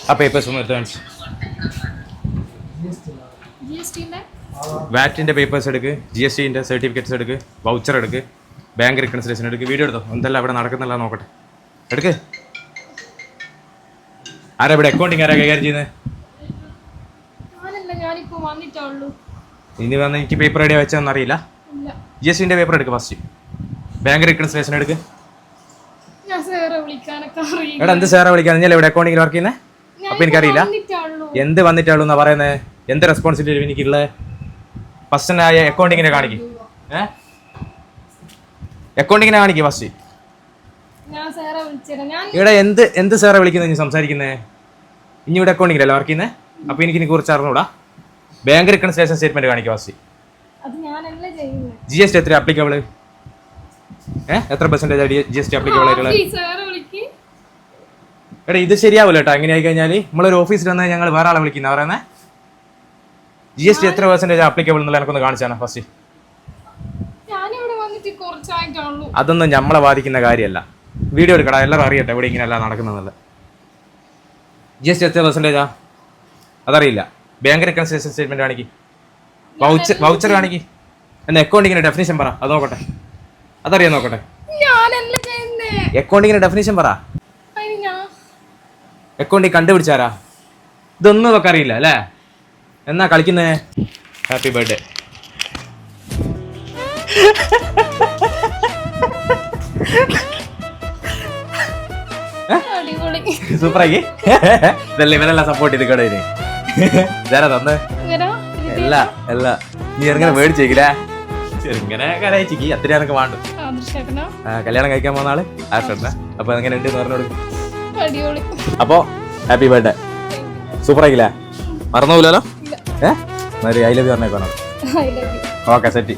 ആ പേപ്പേഴ്സ് ഒന്ന് എടുത്ത് കാണിച്ചു. വാറ്റിൻ്റെ പേപ്പേഴ്സ് എടുക്ക്, GSTൻ്റെ സർട്ടിഫിക്കറ്റ്സ് എടുക്ക്, വൗച്ചർ എടുക്ക്, ബാങ്ക് റെക്കൺസിലേഷൻ എടുക്ക്. വീഡിയോ എടുത്തോ, എന്തെല്ലാം അവിടെ നടക്കുന്നില്ല നോക്കട്ടെ. എടുക്ക്. ആരാ ഇവിടെ അക്കൗണ്ടിങ് ആരാ കൈകാര്യം ചെയ്യുന്നത്? ഇനി വന്ന് എനിക്ക് പേപ്പർ എവിടെയാ വെച്ചതെന്ന് അറിയില്ല. GSTൻ്റെ പേപ്പർ എടുക്ക് ഫസ്റ്റ്. ബാങ്ക് റെക്കൺസിലേഷൻ എടുക്ക്. എടാ എന്ത് സാറാ വിളിക്കാൻ? ഞാൻ ഇവിടെ അക്കൗണ്ടിങ്ങിൽ വർക്ക് ചെയ്യുന്നത്. അപ്പം എനിക്കറിയില്ല എന്ത് വന്നിട്ടുള്ളൂ എന്നാ പറയുന്നത്. എന്ത് റെസ്പോൺസിബിലിറ്റി എനിക്കുള്ളത്? ഫസ്റ്റ് അക്കൗണ്ടിങ്ങിനെ കാണിക്കും. അക്കൗണ്ടിങ്ങിനെ കാണിക്കും ഫസ്റ്റ്. ഇവിടെ എന്ത് സാറാ വിളിക്കുന്നത് ഇനി സംസാരിക്കുന്നത്? ഇനി ഇവിടെ അക്കൗണ്ടിങ്ങിലല്ല വർക്ക് ചെയ്യുന്നത്. അപ്പം എനിക്ക് കുറിച്ച് അറിഞ്ഞൂടാ. ബാങ്ക് റെക്കൺസിലേഷൻ സ്റ്റേറ്റ്മെന്റ് കാണിക്കും ഫസ്റ്റ്. GST എത്ര അപ്ലിക്കബിൾ? എത്ര പെർസെന്റേജ് GST അപ്ലിക്കബിൾ ആയിട്ടുള്ളത്? എടാ ഇത് ശരിയാവില്ല കേട്ടോ. എങ്ങനെ ആയി കഴിഞ്ഞാൽ നമ്മളൊരു ഓഫീസിൽ വന്നാൽ ഞങ്ങൾ വേറെ ആളെ വിളിക്കുന്ന പറയുന്നത്. GST എത്ര പെർസെന്റേജ് അപ്ലിക്കബിൾ എന്നുള്ള എനിക്കൊന്ന് കാണിച്ചാണ് ഫസ്റ്റ്. അതൊന്നും നമ്മളെ ബാധിക്കുന്ന കാര്യമല്ല. വീഡിയോ എടുക്കടാ, എല്ലാവരും അറിയട്ടെ ഇവിടെ ഇങ്ങനെയല്ല നടക്കുന്നതല്ല. GST എത്ര പെർസെന്റേജാ അതറിയില്ല. ബാങ്ക് റെക്കൺസിലേഷൻ സ്റ്റേറ്റ്മെന്റ് കാണിക്കും. വൗച്ചർ കാണിക്കും. എന്നാ അക്കൗണ്ടിങ്ങിന്റെ ഡെഫിനിഷൻ പറ, അത് നോക്കട്ടെ. അതറിയാൻ നോക്കട്ടെ. അക്കൗണ്ടിങ്ങിന്റെ ഡെഫിനിഷൻ പറ. അക്കൗണ്ടിങ് കണ്ടുപിടിച്ചാരാ? ഇതൊന്നും ഇതൊക്കെ അറിയില്ല അല്ലേ? എന്നാ കളിക്കുന്നേ? Happy birthday. സൂപ്പറാക്കി. ഇതല്ലേ ഇവരെല്ലാം സപ്പോർട്ട് ചെയ്ത് കടയില് ഇതാരാ തന്നെ? അല്ല നീ ഇങ്ങനെ മേടിച്ചേക്കില്ലേ? ചെറുങ്ങനെ കരയിച്ചിക്ക് അത്ര എനക്ക് വേണ്ടു. കല്യാണം കഴിക്കാൻ പോകുന്ന ആള് ആർഷ. അപ്പൊ എങ്ങനെ ഉണ്ട് പറഞ്ഞോട്. അപ്പോ ഹാപ്പി ബർത്ത്ഡേ. സൂപ്പറാക്കില്ലേ? മറന്നുപോലോ? ഐ ലവ് യു പറഞ്ഞേക്കോ. Okay set.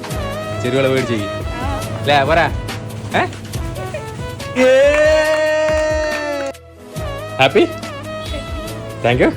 ചെറുകളെ മേടിച്ചേക്ക് അല്ലേ? പോരാ. ഹാപ്പി. Thank U.